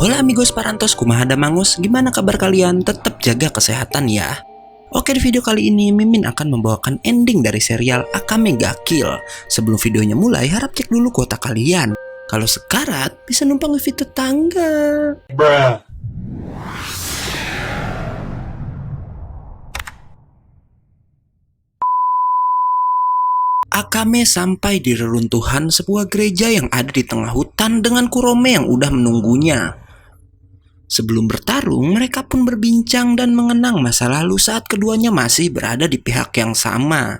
Hola amigos parantos, kumaha damangus, gimana kabar kalian? Tetap jaga kesehatan ya. Oke, di video kali ini Mimin akan membawakan ending dari serial Akame ga Kill. Sebelum videonya mulai, harap cek dulu kuota kalian. Kalau sekarat, bisa numpang wifi tetangga. Bruh. Akame sampai di reruntuhan sebuah gereja yang ada di tengah hutan dengan Kurome yang udah menunggunya. Sebelum bertarung, mereka pun berbincang dan mengenang masa lalu saat keduanya masih berada di pihak yang sama.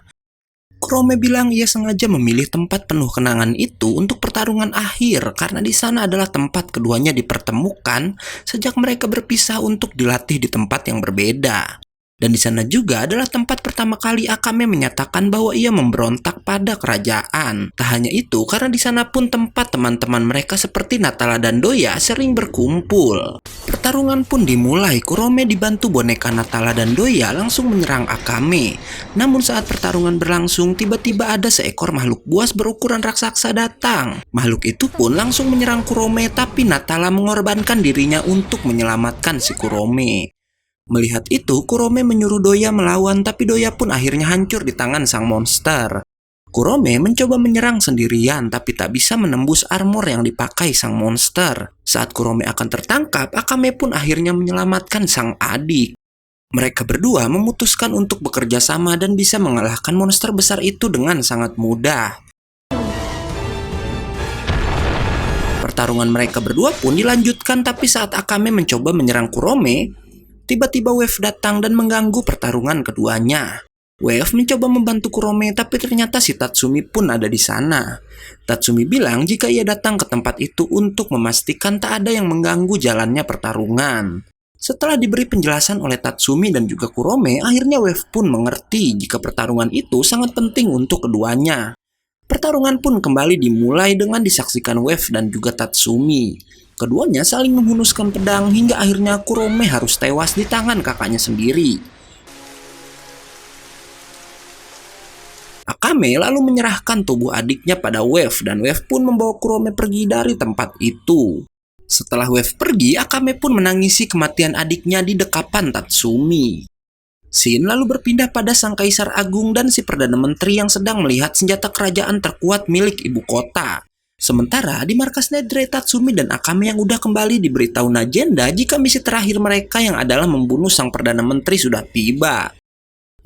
Kurome bilang ia sengaja memilih tempat penuh kenangan itu untuk pertarungan akhir karena di sana adalah tempat keduanya dipertemukan sejak mereka berpisah untuk dilatih di tempat yang berbeda. Dan di sana juga adalah tempat pertama kali Akame menyatakan bahwa ia memberontak pada kerajaan. Tak hanya itu, karena di sana pun tempat teman-teman mereka seperti Natala dan Doya sering berkumpul. Pertarungan pun dimulai. Kurome dibantu boneka Natala dan Doya langsung menyerang Akame. Namun saat pertarungan berlangsung, tiba-tiba ada seekor makhluk buas berukuran raksasa datang. Makhluk itu pun langsung menyerang Kurome, tapi Natala mengorbankan dirinya untuk menyelamatkan si Kurome. Melihat itu, Kurome menyuruh Doya melawan, tapi Doya pun akhirnya hancur di tangan sang monster. Kurome mencoba menyerang sendirian, tapi tak bisa menembus armor yang dipakai sang monster. Saat Kurome akan tertangkap, Akame pun akhirnya menyelamatkan sang adik. Mereka berdua memutuskan untuk bekerja sama dan bisa mengalahkan monster besar itu dengan sangat mudah. Pertarungan mereka berdua pun dilanjutkan, tapi saat Akame mencoba menyerang Kurome, tiba-tiba Wave datang dan mengganggu pertarungan keduanya. Wave mencoba membantu Kurome, tapi ternyata si Tatsumi pun ada di sana. Tatsumi bilang jika ia datang ke tempat itu untuk memastikan tak ada yang mengganggu jalannya pertarungan. Setelah diberi penjelasan oleh Tatsumi dan juga Kurome, akhirnya Wave pun mengerti jika pertarungan itu sangat penting untuk keduanya. Pertarungan pun kembali dimulai dengan disaksikan Wave dan juga Tatsumi. Keduanya saling menghunuskan pedang hingga akhirnya Kurome harus tewas di tangan kakaknya sendiri. Akame lalu menyerahkan tubuh adiknya pada Wave dan Wave pun membawa Kurome pergi dari tempat itu. Setelah Wave pergi, Akame pun menangisi kematian adiknya di dekapan Tatsumi. Shin lalu berpindah pada sang kaisar agung dan si perdana menteri yang sedang melihat senjata kerajaan terkuat milik ibu kota. Sementara di markas Nedre, Tatsumi dan Akame yang udah kembali diberitahu Najenda jika misi terakhir mereka yang adalah membunuh sang perdana menteri sudah tiba.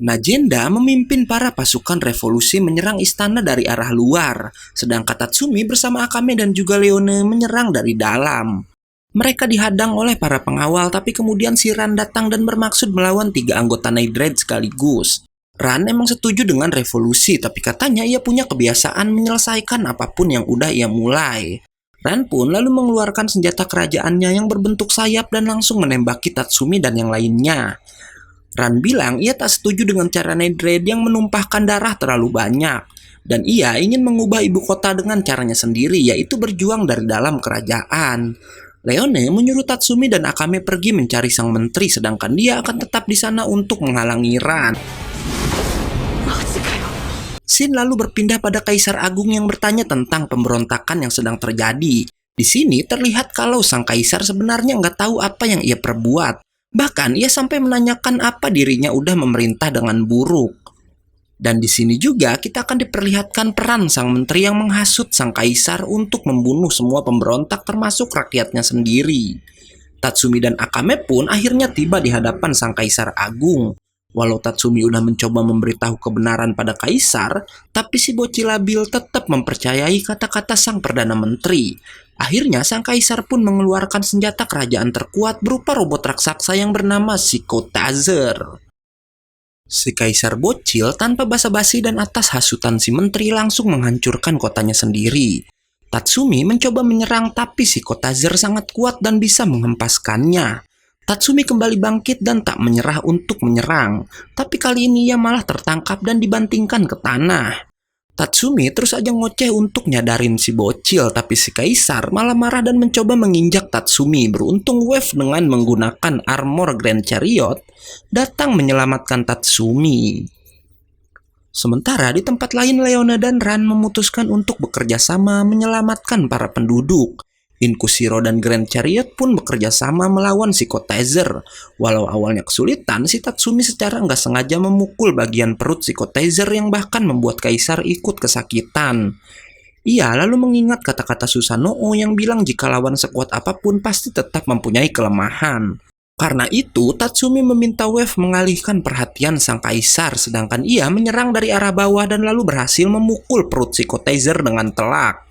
Najenda memimpin para pasukan revolusi menyerang istana dari arah luar, sedangkan Tatsumi bersama Akame dan juga Leone menyerang dari dalam. Mereka dihadang oleh para pengawal, tapi kemudian si Ran datang dan bermaksud melawan 3 anggota Night Raid sekaligus. Ran emang setuju dengan revolusi, tapi katanya ia punya kebiasaan menyelesaikan apapun yang udah ia mulai. Ran pun lalu mengeluarkan senjata kerajaannya yang berbentuk sayap dan langsung menembaki Tatsumi dan yang lainnya. Ran bilang ia tak setuju dengan cara Night Raid yang menumpahkan darah terlalu banyak, dan ia ingin mengubah ibu kota dengan caranya sendiri, yaitu berjuang dari dalam kerajaan. Leone menyuruh Tatsumi dan Akame pergi mencari sang menteri, sedangkan dia akan tetap di sana untuk menghalangi Ran. Shin lalu berpindah pada Kaisar Agung yang bertanya tentang pemberontakan yang sedang terjadi. Di sini terlihat kalau sang kaisar sebenarnya nggak tahu apa yang ia perbuat. Bahkan ia sampai menanyakan apa dirinya udah memerintah dengan buruk. Dan di sini juga kita akan diperlihatkan peran sang menteri yang menghasut sang kaisar untuk membunuh semua pemberontak termasuk rakyatnya sendiri. Tatsumi dan Akame pun akhirnya tiba di hadapan sang kaisar agung. Walau Tatsumi udah mencoba memberitahu kebenaran pada kaisar, tapi si bocil labil tetap mempercayai kata-kata sang perdana menteri. Akhirnya sang kaisar pun mengeluarkan senjata kerajaan terkuat berupa robot raksasa yang bernama Psychotazer. Si kaisar bocil tanpa basa-basi dan atas hasutan si menteri langsung menghancurkan kotanya sendiri. Tatsumi mencoba menyerang, tapi Psychotazer sangat kuat dan bisa menghempaskannya. Tatsumi kembali bangkit dan tak menyerah untuk menyerang, tapi kali ini ia malah tertangkap dan dibantingkan ke tanah. Tatsumi terus aja ngoceh untuk nyadarin si bocil, tapi si kaisar malah marah dan mencoba menginjak Tatsumi. Beruntung Wave dengan menggunakan armor Grand Chariot datang menyelamatkan Tatsumi. Sementara di tempat lain, Leone dan Ran memutuskan untuk bekerja sama menyelamatkan para penduduk. Inkushiro dan Grand Chariot pun bekerja sama melawan Psychotazer. Walau awalnya kesulitan, si Tatsumi secara nggak sengaja memukul bagian perut Psychotazer yang bahkan membuat Kaisar ikut kesakitan. Ia lalu mengingat kata-kata Susanoo yang bilang jika lawan sekuat apapun pasti tetap mempunyai kelemahan. Karena itu, Tatsumi meminta Wave mengalihkan perhatian sang Kaisar, sedangkan ia menyerang dari arah bawah dan lalu berhasil memukul perut Psychotazer dengan telak.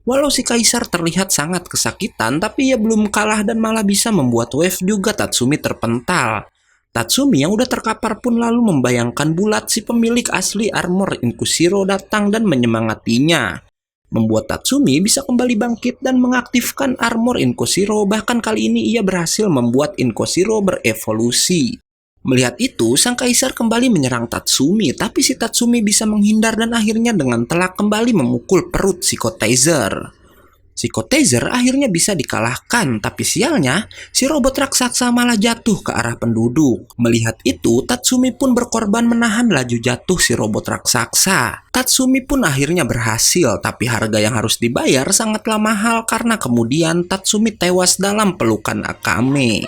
Walau si Kaisar terlihat sangat kesakitan, tapi ia belum kalah dan malah bisa membuat Wave juga Tatsumi terpental. Tatsumi yang udah terkapar pun lalu membayangkan bulat si pemilik asli armor Inkushiro datang dan menyemangatinya. Membuat Tatsumi bisa kembali bangkit dan mengaktifkan armor Inkushiro, bahkan kali ini ia berhasil membuat Inkushiro berevolusi. Melihat itu, sang Kaisar kembali menyerang Tatsumi, tapi si Tatsumi bisa menghindar dan akhirnya dengan telak kembali memukul perut Psychotazer. Psychotazer akhirnya bisa dikalahkan, tapi sialnya, si robot raksasa malah jatuh ke arah penduduk. Melihat itu, Tatsumi pun berkorban menahan laju jatuh si robot raksasa. Tatsumi pun akhirnya berhasil, tapi harga yang harus dibayar sangatlah mahal karena kemudian Tatsumi tewas dalam pelukan Akame.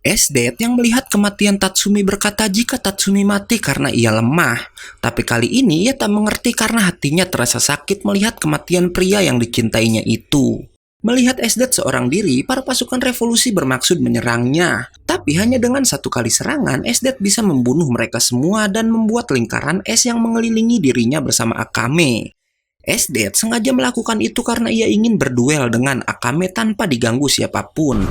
Esdet yang melihat kematian Tatsumi berkata jika Tatsumi mati karena ia lemah. Tapi kali ini ia tak mengerti karena hatinya terasa sakit melihat kematian pria yang dicintainya itu. Melihat Esdet seorang diri, para pasukan revolusi bermaksud menyerangnya. Tapi hanya dengan satu kali serangan, Esdet bisa membunuh mereka semua dan membuat lingkaran es yang mengelilingi dirinya bersama Akame. Esdet sengaja melakukan itu karena ia ingin berduel dengan Akame tanpa diganggu siapapun.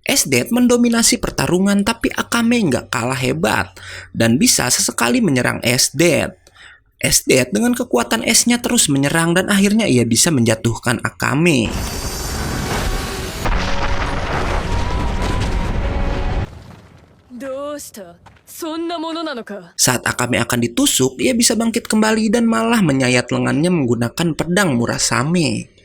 Esdet mendominasi pertarungan, tapi Akame nggak kalah hebat dan bisa sesekali menyerang Esdet. Esdet dengan kekuatan esnya terus menyerang dan akhirnya ia bisa menjatuhkan Akame. Saat Akame akan ditusuk, ia bisa bangkit kembali dan malah menyayat lengannya menggunakan pedang Murasame.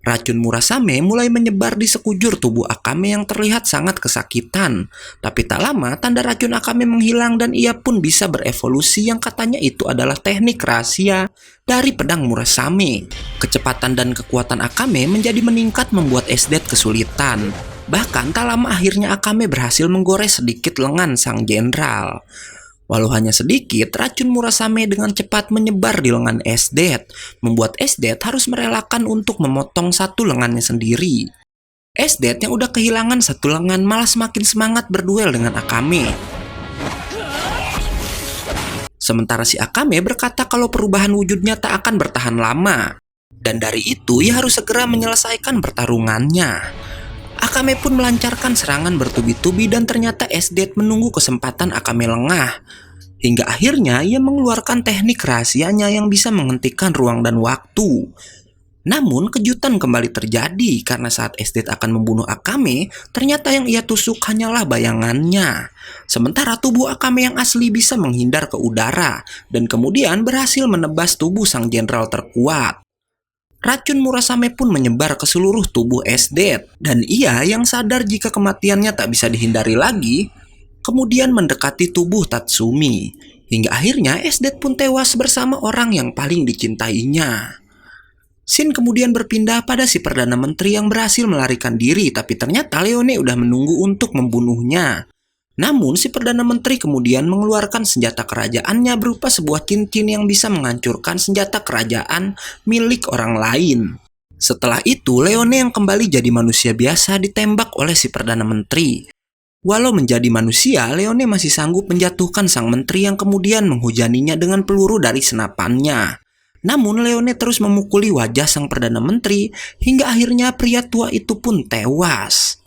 Racun Murasame mulai menyebar di sekujur tubuh Akame yang terlihat sangat kesakitan. Tapi tak lama, tanda racun Akame menghilang dan ia pun bisa berevolusi yang katanya itu adalah teknik rahasia dari pedang Murasame. Kecepatan dan kekuatan Akame menjadi meningkat membuat Esdet kesulitan. Bahkan tak lama akhirnya Akame berhasil menggores sedikit lengan sang jenderal. Walau hanya sedikit, racun Murasame dengan cepat menyebar di lengan Esdet, membuat Esdet harus merelakan untuk memotong satu lengannya sendiri. Esdet yang udah kehilangan satu lengan malah semakin semangat berduel dengan Akame. Sementara si Akame berkata kalau perubahan wujudnya tak akan bertahan lama. Dan dari itu ia harus segera menyelesaikan pertarungannya. Akame pun melancarkan serangan bertubi-tubi dan ternyata Esdet menunggu kesempatan Akame lengah. Hingga akhirnya ia mengeluarkan teknik rahasianya yang bisa menghentikan ruang dan waktu. Namun kejutan kembali terjadi karena saat Esdet akan membunuh Akame, ternyata yang ia tusuk hanyalah bayangannya. Sementara tubuh Akame yang asli bisa menghindar ke udara dan kemudian berhasil menebas tubuh sang jenderal terkuat. Racun Murasame pun menyebar ke seluruh tubuh Esdet, dan ia yang sadar jika kematiannya tak bisa dihindari lagi, kemudian mendekati tubuh Tatsumi. Hingga akhirnya Esdet pun tewas bersama orang yang paling dicintainya. Scene kemudian berpindah pada si Perdana Menteri yang berhasil melarikan diri, tapi ternyata Leone udah menunggu untuk membunuhnya. Namun si Perdana Menteri kemudian mengeluarkan senjata kerajaannya berupa sebuah cincin yang bisa menghancurkan senjata kerajaan milik orang lain. Setelah itu, Leone yang kembali jadi manusia biasa ditembak oleh si Perdana Menteri. Walau menjadi manusia, Leone masih sanggup menjatuhkan sang menteri yang kemudian menghujaninya dengan peluru dari senapannya. Namun Leone terus memukuli wajah sang Perdana Menteri hingga akhirnya pria tua itu pun tewas.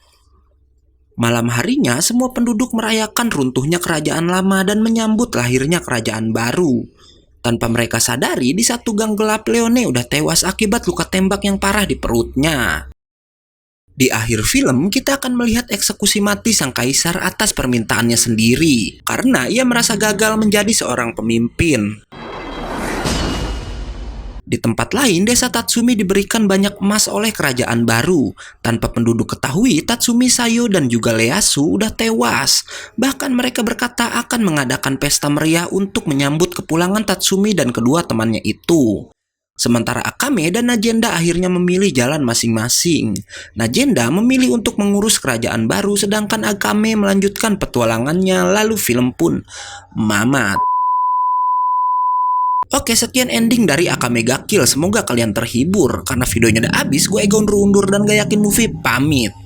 Malam harinya, semua penduduk merayakan runtuhnya kerajaan lama dan menyambut lahirnya kerajaan baru. Tanpa mereka sadari, di satu gang gelap Leone udah tewas akibat luka tembak yang parah di perutnya. Di akhir film, kita akan melihat eksekusi mati sang kaisar atas permintaannya sendiri, karena ia merasa gagal menjadi seorang pemimpin. Di tempat lain, desa Tatsumi diberikan banyak emas oleh kerajaan baru. Tanpa penduduk ketahui, Tatsumi, Sayo, dan juga Ieyasu udah tewas. Bahkan mereka berkata akan mengadakan pesta meriah untuk menyambut kepulangan Tatsumi dan kedua temannya itu. Sementara Akame dan Najenda akhirnya memilih jalan masing-masing. Najenda memilih untuk mengurus kerajaan baru, sedangkan Akame melanjutkan petualangannya, lalu film pun mamat. Oke, sekian ending dari Akame ga Kill. Semoga kalian terhibur. Karena videonya udah habis, gue Ega undur dan gak yakin movie pamit.